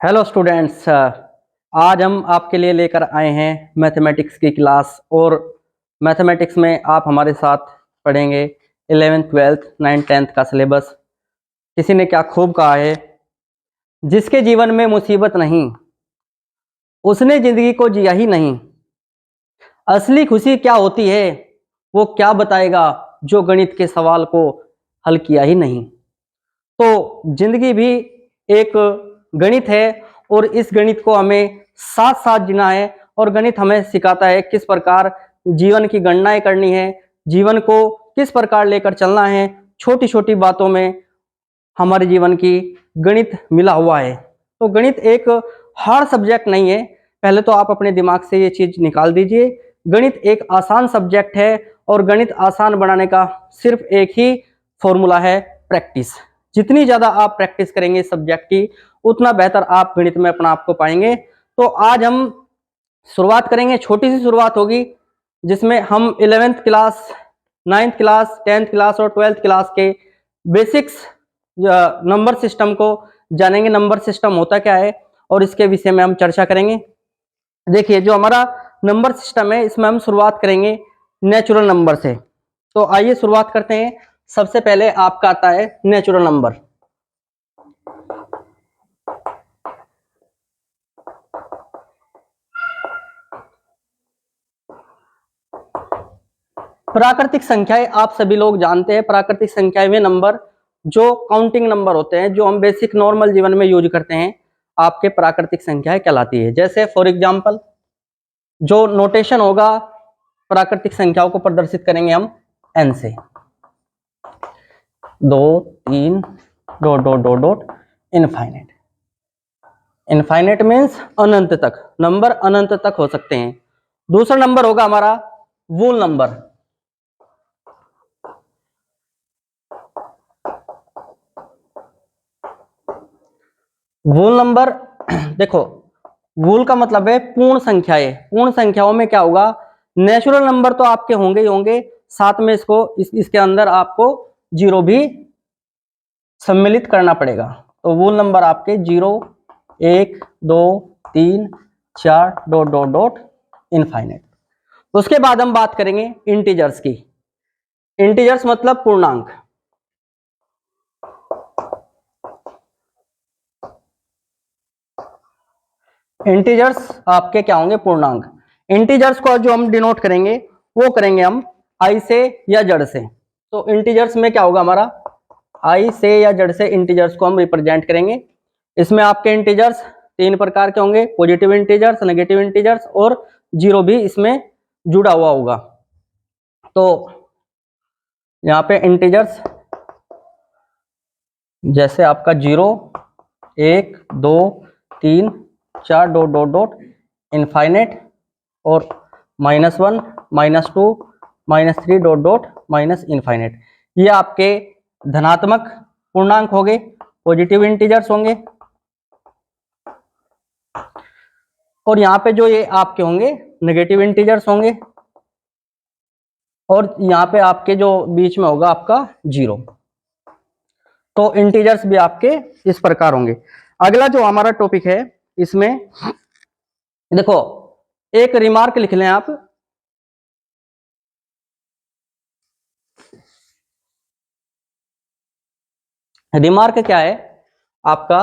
Hello students, आज हम आपके लिए लेकर आए हैं मैथमेटिक्स की क्लास। और मैथमेटिक्स में आप हमारे साथ पढ़ेंगे 11th 12th 9th 10th का सिलेबस। किसी ने क्या खूब कहा है, जिसके जीवन में मुसीबत नहीं उसने जिंदगी को जिया ही नहीं। असली खुशी क्या होती है वो क्या बताएगा जो गणित के सवाल को हल किया ही नहीं। तो जिंदगी भी एक गणित है और इस गणित को हमें साथ साथ जीना है। और गणित हमें सिखाता है किस प्रकार जीवन की गणनाएं करनी है, जीवन को किस प्रकार लेकर चलना है। छोटी छोटी बातों में हमारे जीवन की गणित मिला हुआ है। तो गणित एक हार्ड सब्जेक्ट नहीं है, पहले तो आप अपने दिमाग से ये चीज निकाल दीजिए। गणित एक आसान सब्जेक्ट है और गणित आसान बनाने का सिर्फ एक ही फॉर्मूला है, प्रैक्टिस। जितनी ज्यादा आप प्रैक्टिस करेंगे इस सब्जेक्ट की, उतना बेहतर आप गणित में अपना आप को पाएंगे। तो आज हम शुरुआत करेंगे, छोटी सी शुरुआत होगी जिसमें हम 11th class 9th class 10th class और 12th क्लास के बेसिक्स नंबर सिस्टम को जानेंगे। नंबर सिस्टम होता क्या है और इसके विषय में हम चर्चा करेंगे। देखिए, जो हमारा नंबर सिस्टम है इसमें हम शुरुआत करेंगे नेचुरल नंबर से। तो आइए शुरुआत करते हैं। सबसे पहले आपका आता है नेचुरल नंबर। प्राकृतिक संख्याएं आप सभी लोग जानते हैं। प्राकृतिक संख्याएं वे नंबर जो काउंटिंग नंबर होते हैं, जो हम बेसिक नॉर्मल जीवन में यूज करते हैं, आपके प्राकृतिक संख्याएं कहलाती है। जैसे फॉर एग्जांपल जो नोटेशन होगा, प्राकृतिक संख्याओं को प्रदर्शित करेंगे हम n से। 2 3 dot dot dot dot infinite. Infinite means अनंत तक, नंबर अनंत तक हो सकते हैं। दूसरा नंबर होगा हमारा वूल नंबर। वूल नंबर देखो, वूल का मतलब है पूर्ण संख्याएं। पूर्ण संख्याओं में क्या होगा, नेचुरल नंबर तो आपके होंगे ही होंगे, साथ में इसके अंदर आपको जीरो भी सम्मिलित करना पड़ेगा। तो वूल नंबर आपके 0 1 2 3 4 डॉट डॉट डॉट इनफाइनाइट। उसके बाद हम बात करेंगे इंटीजर्स की। इंटीजर्स मतलब पूर्णांक। इंटीजर्स आपके क्या होंगे, पूर्णांक। इंटीजर्स को जो हम डिनोट करेंगे वो करेंगे हम आई से या जड़ से। तो इंटीजर्स में क्या होगा हमारा, आई से या जड़ से इंटीजर्स को हम रिप्रेजेंट करेंगे। इसमें आपके इंटीजर्स तीन प्रकार के होंगे, पॉजिटिव इंटीजर्स, नेगेटिव इंटीजर्स और जीरो भी इसमें जुड़ा हुआ होगा। तो यहाँ पे इंटीजर्स जैसे आपका 0 1 2 3 4 डॉट डॉट डॉट इनफाइनाइट और -1 -2 -3 डॉट डॉट माइनस इनफाइनाइट। ये आपके धनात्मक पूर्णांक हो गए, पॉजिटिव इंटीजर्स होंगे। और यहाँ पे जो ये आपके होंगे नेगेटिव इंटीजर्स होंगे। और यहाँ पे आपके जो बीच में होगा आपका जीरो। तो इंटीजर्स भी आपके इस प्रकार होंगे। अगला जो हमारा टॉपिक है, इसमें देखो एक रिमार्क लिख लें आप। रिमार्क क्या है आपका,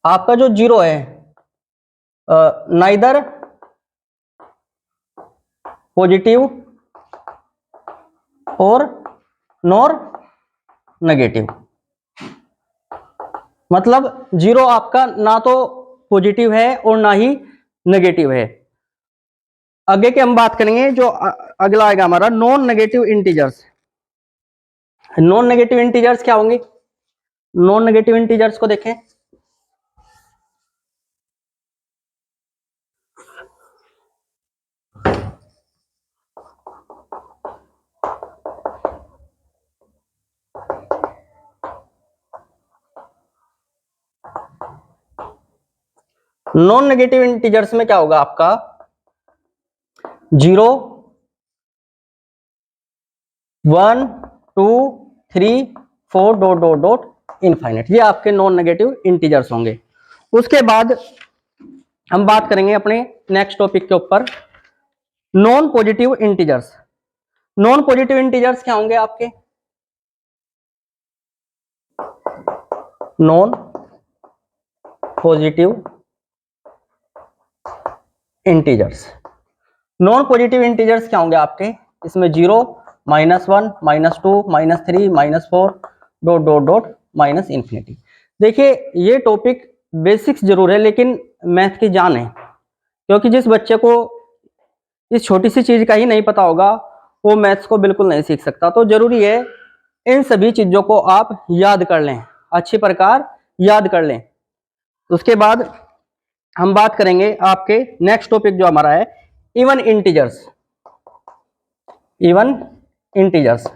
आपका जो जीरो है नाइदर पॉजिटिव और नॉर नेगेटिव। मतलब जीरो आपका ना तो पॉजिटिव है और ना ही नेगेटिव है। आगे के हम बात करेंगे, जो अगला आएगा हमारा non negative integers. Non negative integers क्या होंगे, नॉन नेगेटिव इंटीजर्स को देखें। नॉन नेगेटिव इंटीजर्स में क्या होगा आपका 0 1 2 3 4 डॉट डॉट डॉट इनफाइनाइट। ये आपके नॉन नेगेटिव इंटीजर्स होंगे। उसके बाद हम बात करेंगे अपने नेक्स्ट टॉपिक के ऊपर, non positive integers. Non positive integers क्या होंगे आपके? Non positive integers. Non positive integers क्या होंगे आपके? इसमें 0, -1, -2, -3, -4 dot dot dot minus infinity. देखिए ये टॉपिक बेसिक्स जरूर है लेकिन मैथ की जान है, क्योंकि जिस बच्चे को इस छोटी सी चीज का ही नहीं पता होगा वो मैथ्स को बिल्कुल नहीं सीख सकता। तो जरूरी है इन सभी चीजों को आप याद कर लें, अच्छी प्रकार याद कर लें। उसके बाद हम बात करेंगे आपके नेक्स्ट टॉपिक जो हमारा है even integers. Even integers,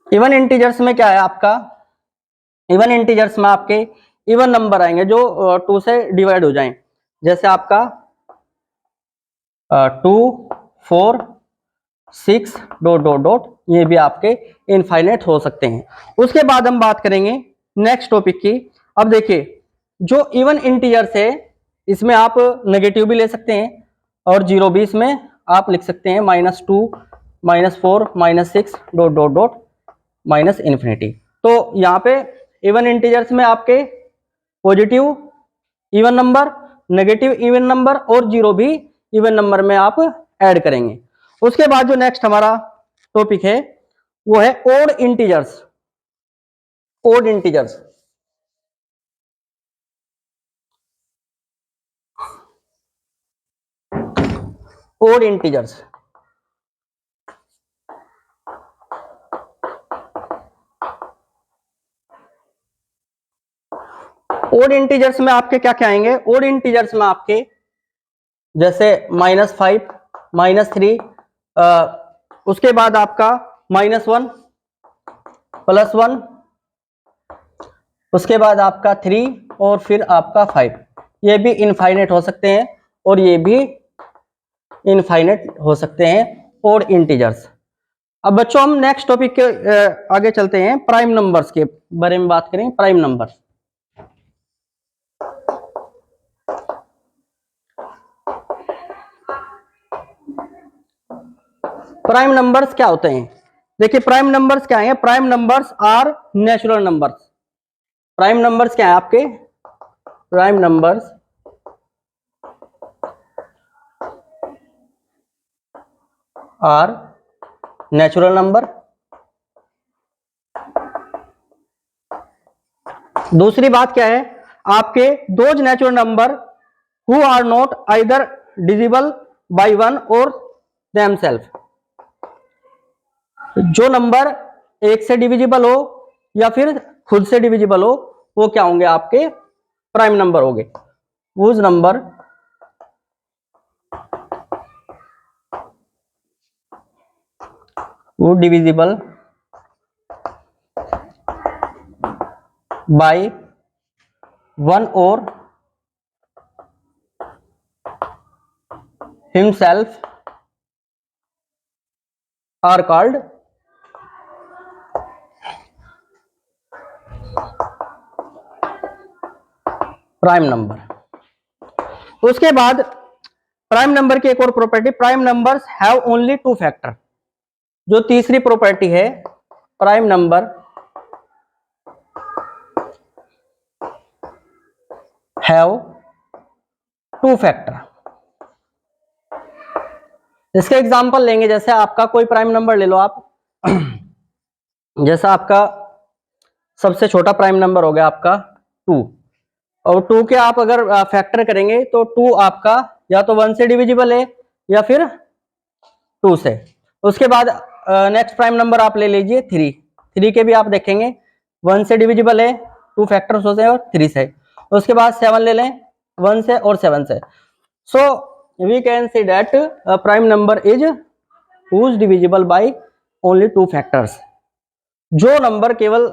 even integers में क्या है आपका? इवन इंटीजर्स में आपके इवन नंबर आएंगे जो 2 से डिवाइड हो जाएं, जैसे आपका 2, 4, 6 डॉट डॉट डॉट, ये भी आपके इनफाइनाइट हो सकते हैं। उसके बाद हम बात करेंगे नेक्स्ट टॉपिक की। अब देखिए जो इवन इंटीजर्स है इसमें आप नेगेटिव भी ले सकते हैं और जीरो भी इसमें आप लिख सकते हैं, -2, -4, -6 dot dot dot minus infinity. तो यहाँ पे इवन इंटीजर्स में आपके positive even number, negative even number और जीरो भी इवन नंबर में आप ऐड करेंगे। उसके बाद जो नेक्स्ट हमारा टॉपिक है वो है odd integers. Odd integers, odd integers. Odd integers में आपके क्या क्या आएंगे? ओड इंटीजर्स में आपके जैसे -5, -3, उसके बाद आपका -1, +1, उसके बाद आपका 3 और फिर आपका 5। ये भी इनफाइनाइट हो सकते हैं और ये भी इनफाइनाइट हो सकते हैं ओड इंटीजर्स। अब बच्चों हम नेक्स्ट टॉपिक के आगे चलते हैं, प्राइम नंबर्स के बारे में बात करें। प्राइम नंबर्स, प्राइम नंबर्स क्या होते हैं? देखिए प्राइम नंबर्स क्या है? Prime numbers are natural numbers. Prime numbers क्या है आपके? Prime numbers are natural number. दूसरी बात क्या है आपके? Those natural number who are not either divisible by one और देमसेल्फ। जो नंबर एक से डिविजिबल हो या फिर खुद से डिविजिबल हो वो क्या होंगे? आपके प्राइम नंबर होंगे। whose नंबर वो डिविजिबल बाय वन और himself are called prime number. उसके बाद प्राइम नंबर की एक और property, prime numbers have only 2 factor. जो तीसरी प्रॉपर्टी है, प्राइम नंबर हैव 2 फैक्टर। इसके एग्जांपल लेंगे, जैसे आपका कोई प्राइम नंबर ले लो आप जैसा आपका सबसे छोटा प्राइम नंबर हो गया आपका 2, और 2 के आप अगर फैक्टर करेंगे तो 2 आपका या तो 1 से डिविजिबल है या फिर 2 से। उसके बाद नेक्स्ट प्राइम नंबर आप ले लीजिए 3। 3 के भी आप देखेंगे 1 से डिविजिबल है, 2 फैक्टर्स होते हैं और 3 से। उसके बाद 7 ले लें 1 से और 7 से। So we can see that prime number is whose divisible by only 2 factors. जो नंबर केवल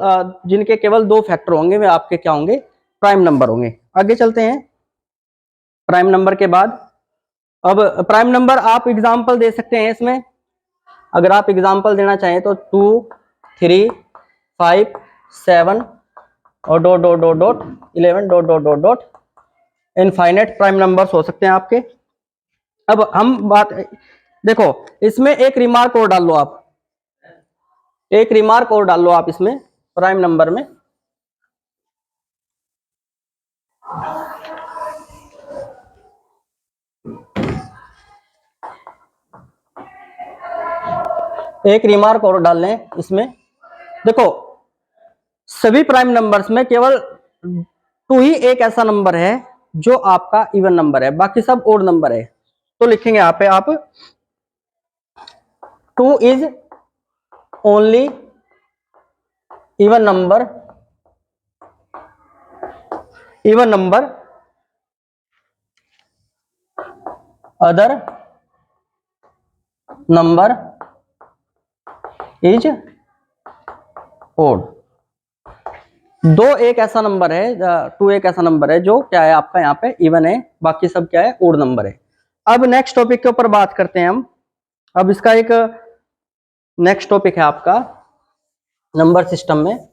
जिनके केवल 2 फैक्टर होंगे वे आपके क्या होंगे? प्राइम नंबर होंगे। आगे चलते हैं प्राइम नंबर के बाद। अब प्राइम नंबर आप एग्जांपल दे सकते हैं इसमें। अगर आप एग्जांपल देना चाहें तो 2, 3, 5 7 और dot dot dot dot 11 dot dot dot dot infinite prime numbers हो सकते हैं आपके। अब हम बात देखो, इसमें एक रिमार्क और डाल लो आप, एक रिमार्क और डाल लो आप इसमें प्राइम नंबर में। एक रिमार्क और डाल लें इसमें। देखो, सभी प्राइम नंबर्स में केवल 2 ही एक ऐसा नंबर है जो आपका इवन नंबर है, बाकी सब ओड नंबर है। तो लिखेंगे यहाँ पे आप 2 is only even number, even number other number is odd. 2 एक ऐसा नंबर है, 2 एक ऐसा नंबर है जो क्या है आपका यहाँ पे इवन है, बाकी सब क्या है ओड नंबर है। अब नेक्स्ट टॉपिक के ऊपर बात करते हैं हम। अब इसका एक नेक्स्ट टॉपिक है आपका नंबर सिस्टम में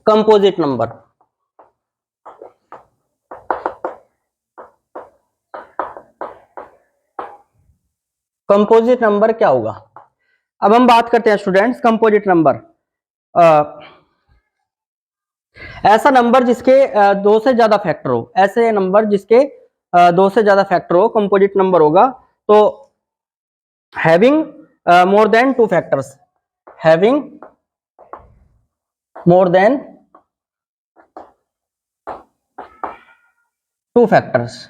कंपोजिट नंबर। कंपोजिट नंबर क्या होगा? अब हम बात करते हैं स्टूडेंट्स कंपोजिट नंबर। ऐसा नंबर जिसके 2 से ज्यादा फैक्टर हो, ऐसे नंबर जिसके 2 से ज्यादा फैक्टर हो कंपोजिट नंबर होगा। तो having more than 2 factors, having more than 2 factors,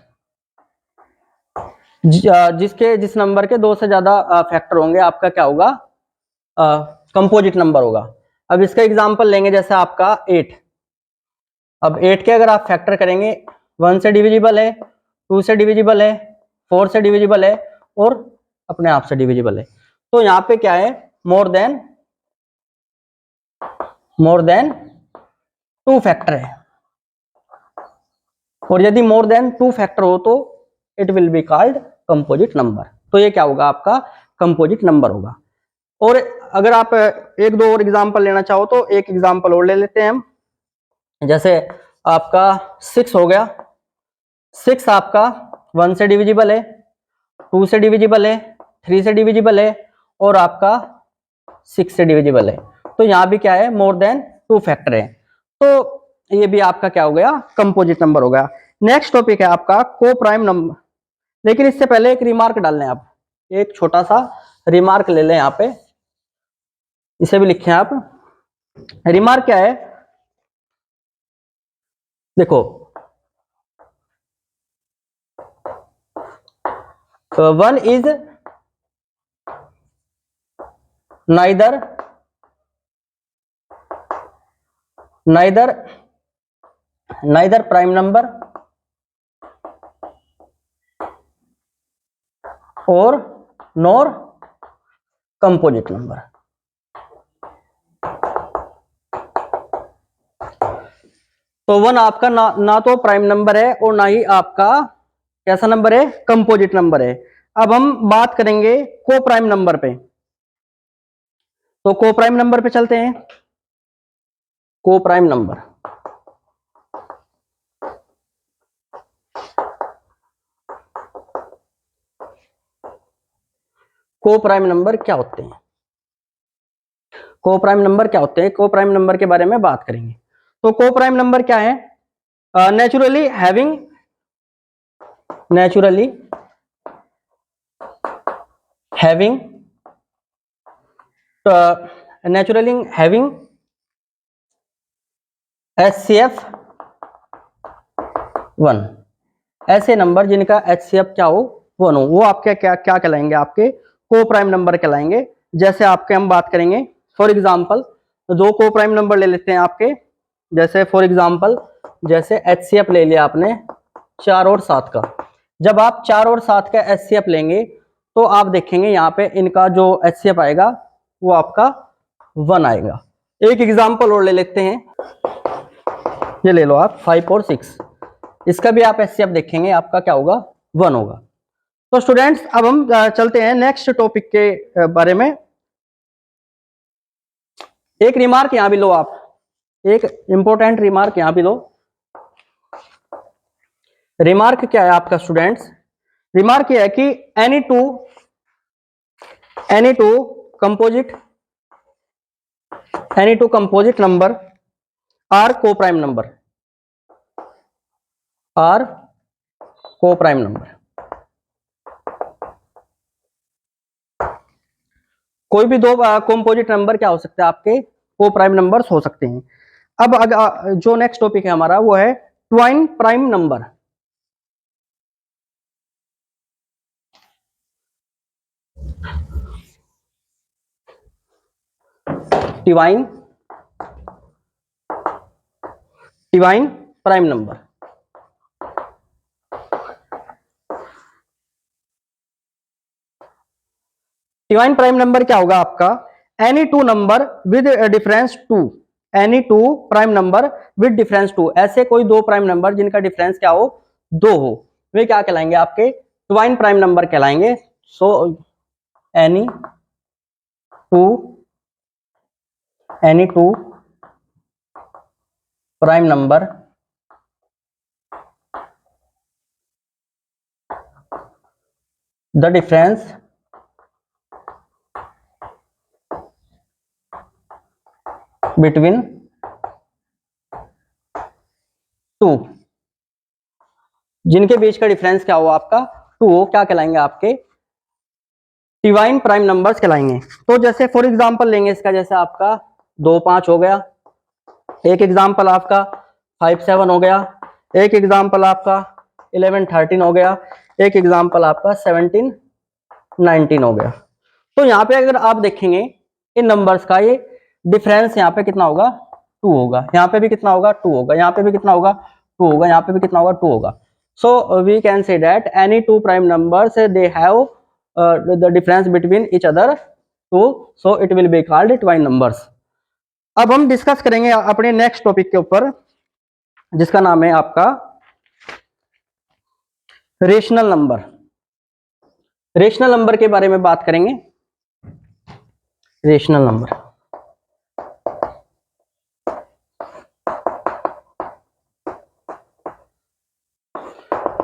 जिस नंबर के 2 से ज्यादा फैक्टर होंगे आपका क्या होगा? कंपोजिट नंबर होगा। अब इसका एग्जांपल लेंगे, जैसे आपका 8। अब 8 के अगर आप फैक्टर करेंगे, 1 से डिविजिबल है, 2 से डिविजिबल है, 4 से डिविजिबल है और अपने आप से डिविजिबल है। तो यहाँ पे क्या है? मोर देन 2 फैक्टर है, और यदि मोर देन 2 फैक्टर हो तो it will be called composite number. तो ये क्या होगा? आपका कंपोजिट नंबर होगा। और अगर आप एक दो और एग्जांपल लेना चाहो तो एक एग्जांपल और ले लेते हैं हम। जैसे आपका 6 हो गया, 6 आपका 1 से डिविजिबल है, 2 से डिविजिबल है, 3 से डिविजिबल है और आपका 6 से डिविजिबल है। तो यहाँ भी क्या है? मोर देन 2 फैक्टर है। तो ये भी आपका क्या हो गया? कंपोजिट नंबर हो गया। नेक्स्ट टॉपिक है आपका को प्राइम नंबर। लेकिन इससे पहले एक रिमार्क डाल लें आप, एक छोटा सा रिमार्क ले लें यहाँ पे, इसे भी लिखें आप। रिमार्क क्या है? देखो, 1 इज नाइदर प्राइम नंबर और नॉर कंपोजिट नंबर। तो 1 आपका ना तो प्राइम नंबर है और ना ही आपका कैसा नंबर है? कंपोजिट नंबर है। अब हम बात करेंगे को प्राइम नंबर पे। तो को प्राइम नंबर पे चलते हैं। को प्राइम नंबर, को प्राइम नंबर क्या होते हैं? को प्राइम नंबर क्या होते हैं? को प्राइम नंबर के बारे में बात करेंगे। तो को प्राइम नंबर क्या है? Naturally having HCF 1। ऐसे नंबर जिनका HCF क्या हो? 1 हो, वो आपके क्या क्या कहलाएंगे? आपके को प्राइम नंबर कहलाएंगे। जैसे आपके हम बात करेंगे फॉर एग्जांपल, 2 को प्राइम नंबर ले लेते हैं आपके। जैसे फॉर एग्जांपल, जैसे HCF ले लिया आपने 4 और 7 का। जब आप 4 और 7 का HCF लेंगे तो आप देखेंगे यहाँ पे इनका जो HCF आएगा वो आपका 1 आएगा। एक एग्जांपल और ले लेते हैं। ये ले लो आप 5 और 6, इसका भी आप एचसीएफ देखेंगे, आपका क्या होगा 1 होगा। तो स्टूडेंट्स अब हम चलते हैं नेक्स्ट टॉपिक के बारे में। एक रिमार्क यहां भी लो आप, एक इंपॉर्टेंट रिमार्क यहां भी लो। रिमार्क क्या है आपका स्टूडेंट्स? रिमार्क यह है कि any two composite number are coprime number, are coprime number. कोई भी दो कंपोजिट नंबर क्या हो सकते हैं आपके को प्राइम नंबर्स हो सकते हैं। अब जो नेक्स्ट टॉपिक है हमारा वो है twin prime number. Divine prime number. Divine prime number क्या होगा आपका? Any two number with difference two, any two prime number with difference two, ऐसे कोई दो प्राइम नंबर जिनका डिफरेंस क्या हो, 2 हो, वे क्या कहलाएंगे आपके डिवाइन प्राइम नंबर कहलाएंगे। So any two prime number the difference between 2, जिनके बीच का डिफरेंस क्या हो आपका 2 हो, क्या कहलाएंगे आपके डिवाइन प्राइम नंबर्स कहलाएंगे। तो जैसे फॉर एग्जांपल लेंगे इसका, जैसे आपका 2 5 हो गया, एक एग्जांपल आपका 5 7 हो गया, एक एग्जांपल आपका 11 13 हो गया, एक एग्जांपल आपका 17 19 हो गया। तो यहाँ पे अगर आप देखेंगे इन नंबर्स का ये डिफरेंस यहाँ पे कितना होगा 2 होगा, यहाँ पे भी कितना होगा 2 होगा, यहाँ पे भी कितना होगा 2 होगा, यहाँ पे भी कितना होगा 2 होगा। So we can say that any two prime numbers they have the difference between each other 2, so it will be called divine numbers. अब हम डिस्कस करेंगे अपने नेक्स्ट टॉपिक के ऊपर, जिसका नाम है आपका रेशनल नंबर। रेशनल नंबर के बारे में बात करेंगे। रेशनल नंबर,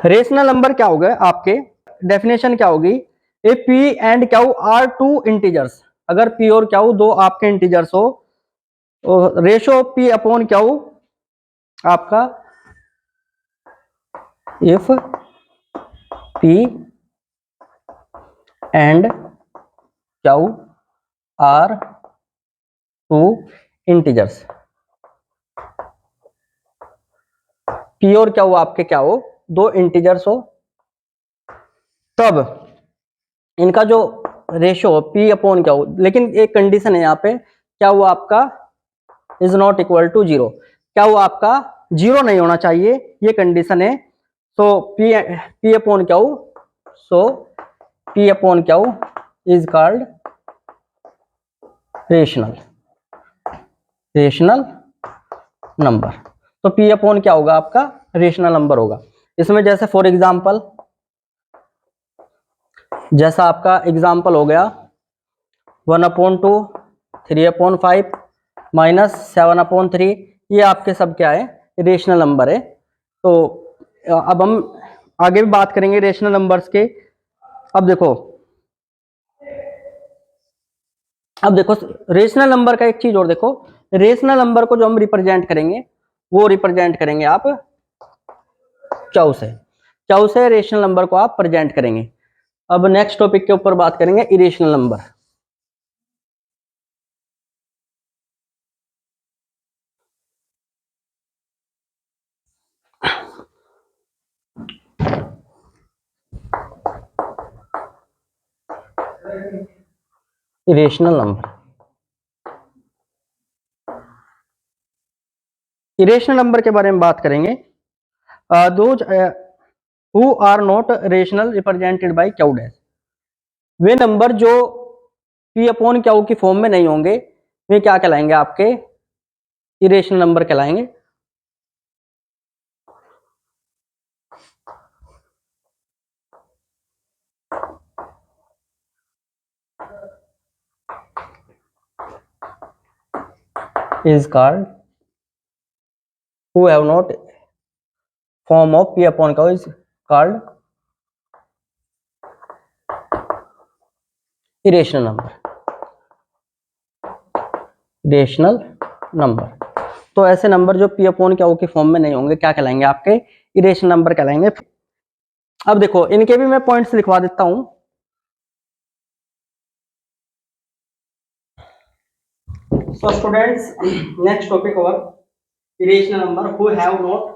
रेशनल नंबर क्या होगा आपके, डेफिनेशन क्या होगी, a p and q are two integers, अगर पी और क्यू दो आपके इंटीजर्स हो, रेशो पी अपॉन क्यू आपका if p and q are two integers, p और क्यू आपके क्या हो, दो इंटीजर्स हो, तब इनका जो रेशो पी अपॉन क्या हो, लेकिन एक कंडीशन है यहाँ पे, क्या वो आपका इज नॉट इक्वल टू 0, क्या वो आपका 0 नहीं होना चाहिए, ये कंडीशन है। सो पी अपॉन क्या हो, सो पी अपॉन क्या हो इज कॉल्ड रेशनल नंबर। तो पी अपॉन क्या होगा आपका रेशनल नंबर होगा। इसमें जैसे फॉर एग्जांपल, जैसा आपका एग्जांपल हो गया 1/2, 3/5 -7/3, ये आपके सब क्या है रेशनल नंबर है। तो अब हम आगे भी बात करेंगे रेशनल नंबर्स के। अब देखो रेशनल नंबर का एक चीज और देखो, रेशनल नंबर को जो हम रिप्रेजेंट करेंगे वो रिप्रेजेंट करेंगे आप चाउ से रेशनल नंबर को आप प्रेजेंट करेंगे। अब नेक्स्ट टॉपिक के ऊपर बात करेंगे irrational number. Irrational number, irrational number के बारे में बात करेंगे। Those who are not rational represented by q dash, वे नंबर जो पी अपॉन क्यू की फॉर्म में नहीं होंगे वे क्या कहलाएंगे आपके इरेशनल नंबर कहलाएंगे। is called who have not form of p upon q is called irrational number. Rational number, तो ऐसे नंबर जो पी अपॉन क्यू के फॉर्म में नहीं होंगे क्या कहलाएंगे? आपके इरेशनल नंबर कहलाएंगे। अब देखो इनके भी मैं पॉइंट्स लिखवा देता हूं। So students, next topic our irrational number who have not.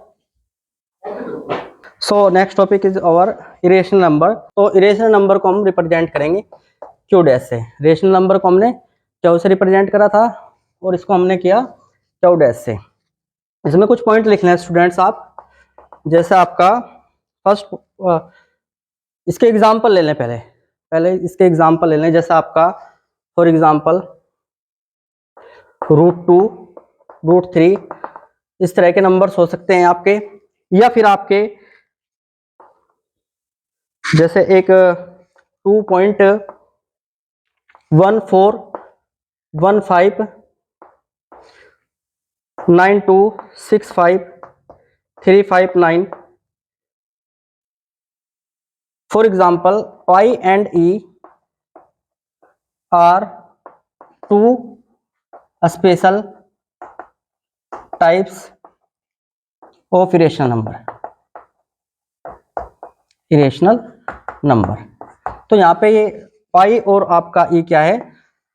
So next topic is our irrational number. तो irrational number को हम रिप्रेजेंट करेंगे क्यू डैश से। रेशनल नंबर को हमने क्यू से रिप्रेजेंट करा था और इसको हमने किया क्यू डैश से। इसमें कुछ पॉइंट लिखने हैं स्टूडेंट्स आप। जैसे आपका फर्स्ट इसके एग्जाम्पल ले लें, पहले इसके एग्जाम्पल ले लें। जैसे आपका फॉर एग्जाम्पल √2, √3 इस तरह के नंबर्स हो सकते हैं आपके, या फिर आपके जैसे एक 2.1415 9265 359। For example, Y and E are two special types of irrational number। Irrational number, तो यहाँ पे ये पाई और आपका ई क्या है?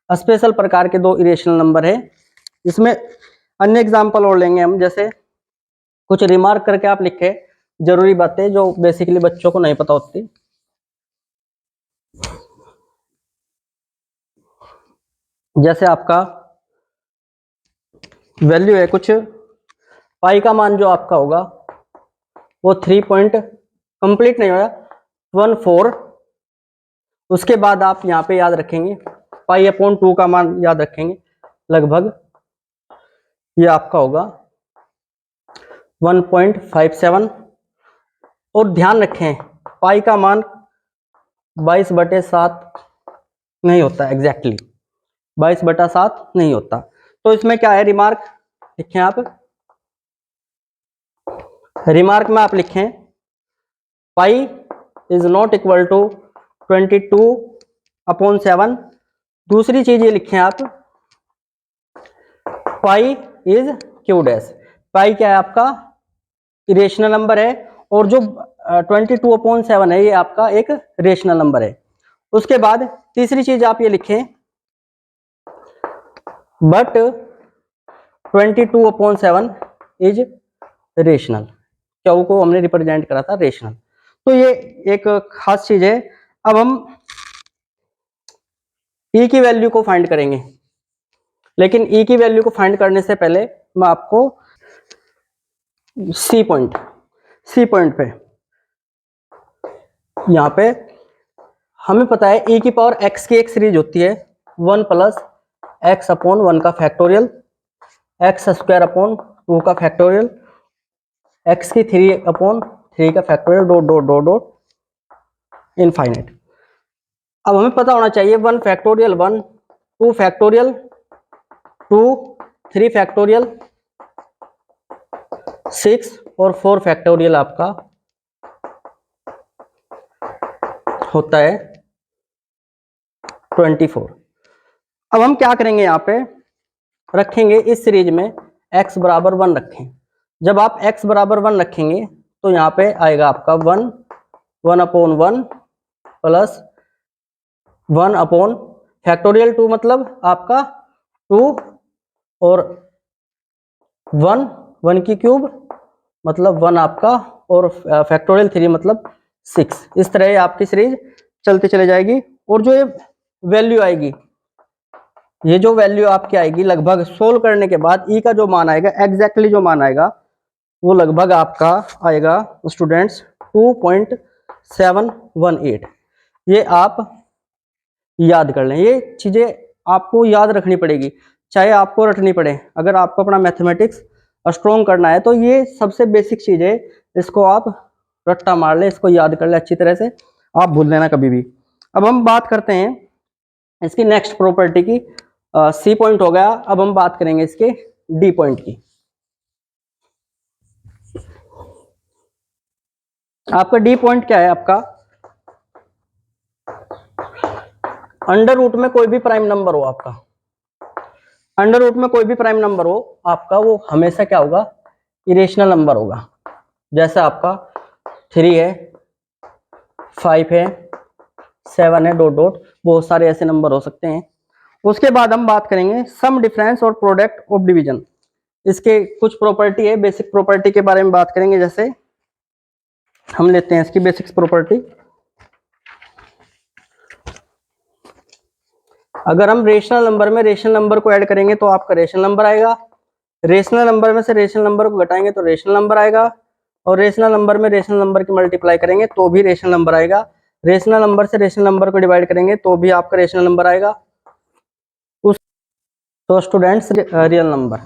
स्पेशल प्रकार के दो इरेशनल नंबर है। इसमें अन्य एग्जांपल और लेंगे हम। जैसे कुछ रिमार्क करके आप लिखे जरूरी बातें जो बेसिकली बच्चों को नहीं पता होती। जैसे आपका वैल्यू है कुछ, पाई का मान जो आपका होगा वो 3 पॉइंट कंप्लीट नहीं होगा 14। उसके बाद आप यहाँ पे याद रखेंगे पाई अपॉन 2 का मान याद रखेंगे, लगभग ये आपका होगा 1.57। और ध्यान रखें पाई का मान 22/7 नहीं होता, एग्जैक्टली 22/7 नहीं होता। तो इसमें क्या है रिमार्क लिखें आप। रिमार्क में आप लिखें pi is not equal to 22/7। दूसरी चीज ये लिखें आप pi is q dash. Pi क्या है? आपका इरेशनल नंबर है, और जो 22/7 है ये आपका एक रेशनल नंबर है। उसके बाद तीसरी चीज आप ये लिखें बट 22/7 इज रेशनल। क्यू को हमने रिप्रेजेंट करा था रेशनल, तो ये एक खास चीज है। अब हम ई की वैल्यू को फाइंड करेंगे, लेकिन ई की वैल्यू को फाइंड करने से पहले मैं आपको सी पॉइंट पे यहाँ पे हमें पता है ई की पावर एक्स की एक सीरीज होती है 1 + x/1 का फैक्टोरियल, x² / 2 का फैक्टोरियल, x की 3/3 का factorial, dot dot dot dot infinite. अब हमें पता होना चाहिए 1 फैक्टोरियल 1, 2 फैक्टोरियल 2, 3 फैक्टोरियल 6 और 4 फैक्टोरियल आपका होता है 24। अब हम क्या करेंगे? यहाँ पे रखेंगे इस सीरीज में x = 1 रखें। जब आप x = 1 रखेंगे तो यहाँ पे आएगा आपका 1 1/1 प्लस 1 फैक्टोरियल 2 मतलब आपका 2 और 1 की क्यूब मतलब 1 आपका, और फैक्टोरियल 3 मतलब 6। इस तरह आपकी सीरीज चलती चली जाएगी। और जो ये वैल्यू आएगी, ये जो वैल्यू आपकी आएगी लगभग सोल्व करने के बाद ई का जो मान आएगा, एग्जैक्टली जो मान आएगा वो लगभग आपका आएगा स्टूडेंट्स 2.718। ये आप याद कर लें, ये चीजें आपको याद रखनी पड़ेगी, चाहे आपको रटनी पड़े। अगर आपको अपना मैथमेटिक्स स्ट्रॉन्ग करना है तो ये सबसे बेसिक चीज है, इसको आप रट्टा मार ले, इसको याद कर ले अच्छी तरह से, आप भूल लेना कभी भी। अब हम बात करते हैं इसकी नेक्स्ट प्रॉपर्टी की। सी पॉइंट हो गया। अब हम बात करेंगे इसके डी पॉइंट की। आपका डी पॉइंट क्या है? आपका अंडर रूट में कोई भी प्राइम नंबर हो, आपका अंडर रूट में कोई भी प्राइम नंबर हो आपका, वो हमेशा क्या होगा? इरेशनल नंबर होगा। जैसे आपका 3 है, 5 है, 7 है, डॉट डॉट, बहुत सारे ऐसे नंबर हो सकते हैं। उसके बाद हम बात करेंगे सम, डिफरेंस और प्रोडक्ट ऑफ डिवीजन। इसके कुछ प्रॉपर्टी है, बेसिक प्रॉपर्टी के बारे में बात करेंगे। जैसे हम लेते हैं इसकी बेसिक्स प्रॉपर्टी। अगर हम रेशनल नंबर में रेशनल नंबर को ऐड करेंगे तो आपका रेशनल नंबर आएगा। रेशनल नंबर में से रेशनल नंबर को घटाएंगे तो रेशनल नंबर आएगा। और रेशनल नंबर में रेशनल नंबर की मल्टीप्लाई करेंगे तो भी रेशनल नंबर आएगा। रेशनल नंबर से रेशनल नंबर को डिवाइड करेंगे तो भी आपका रेशनल नंबर आएगा। तो students, real number,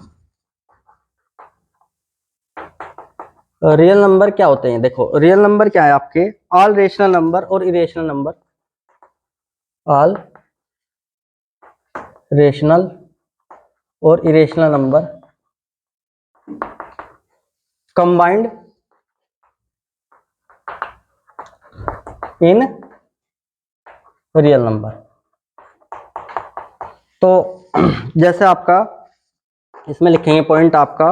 real number क्या होते हैं? देखो, रियल नंबर क्या है आपके? ऑल रेशनल नंबर और इरेशनल नंबर, ऑल रेशनल और irrational number combined in real number. तो जैसे आपका इसमें लिखेंगे पॉइंट आपका,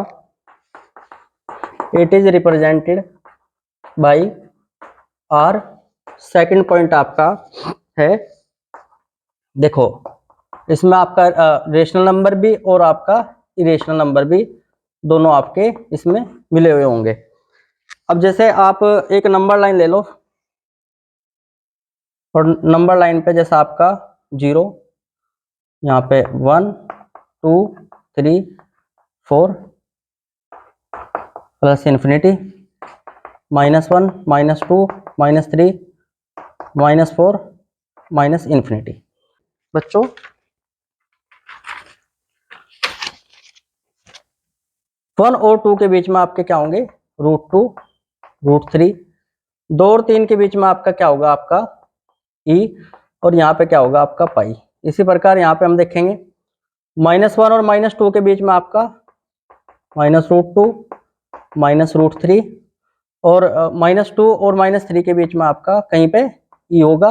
it is represented by r. Second point आपका है, देखो इसमें आपका रेशनल नंबर भी और आपका इरेशनल नंबर भी दोनों आपके इसमें मिले हुए होंगे। अब जैसे आप एक नंबर लाइन ले लो और नंबर लाइन पे जैसे आपका 0, यहाँ पे 1 2 3 4 प्लस इन्फिनिटी, -1 -2 -3 -4 माइनस इन्फिनिटी। बच्चों, वन और 2 के बीच में आपके क्या होंगे? √2, √3। 2 और 3 के बीच में आपका क्या होगा? आपका ई। और यहाँ पे क्या होगा? आपका पाई। इसी प्रकार यहाँ पे हम देखेंगे -1 और -2 के बीच में आपका -√2 -√3 और -2 और -3 के बीच में आपका कहीं पे ई होगा।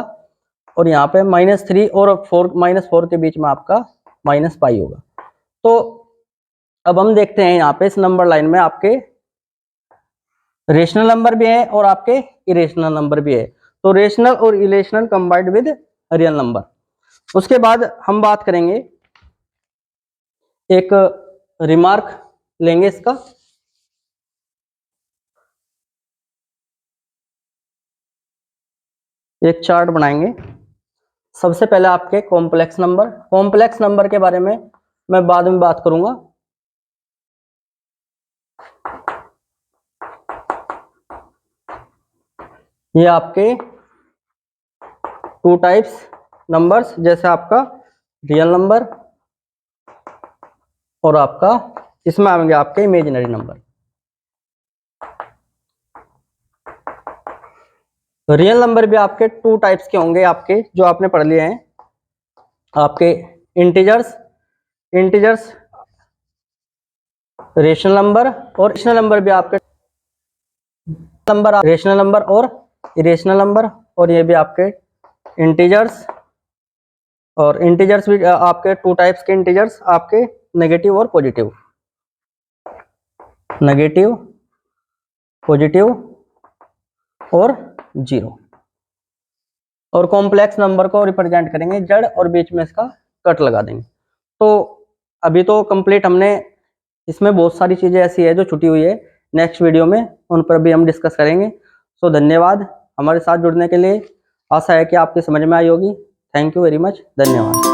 और यहाँ पे -3 और -4 के बीच में आपका -पाई होगा। तो अब हम देखते हैं यहाँ पे इस नंबर लाइन में आपके रेशनल नंबर भी है और आपके इरेशनल नंबर भी है। तो रेशनल और irrational combined with real number. उसके बाद हम बात करेंगे, एक रिमार्क लेंगे इसका। एक चार्ट बनाएंगे। सबसे पहले आपके कॉम्प्लेक्स नंबर, कॉम्प्लेक्स नंबर के बारे में मैं बाद में बात करूंगा। ये आपके 2 टाइप्स नंबर्स, जैसे आपका रियल नंबर और आपका इसमें आएंगे आपके इमेजिनरी नंबर। रियल नंबर भी आपके 2 टाइप्स के होंगे, आपके जो आपने पढ़ लिए हैं। आपके इंटीजर्स रेशनल नंबर, और रेशनल नंबर भी आपके नंबर, रेशनल नंबर और इरेशनल नंबर। और ये भी आपके इंटीजर्स, और इंटीजर्स भी आपके 2 टाइप्स के इंटीजर्स, आपके नेगेटिव और पॉजिटिव, नेगेटिव पॉजिटिव और 0। और कॉम्प्लेक्स नंबर को रिप्रेजेंट करेंगे जड़ और बीच में इसका कट लगा देंगे। तो अभी तो कंप्लीट हमने, इसमें बहुत सारी चीज़ें ऐसी है जो छुटी हुई है, नेक्स्ट वीडियो में उन पर भी हम डिस्कस करेंगे। सो धन्यवाद हमारे साथ जुड़ने के लिए। आशा है कि आपकी समझ में आई होगी। थैंक यू वेरी मच, धन्यवाद।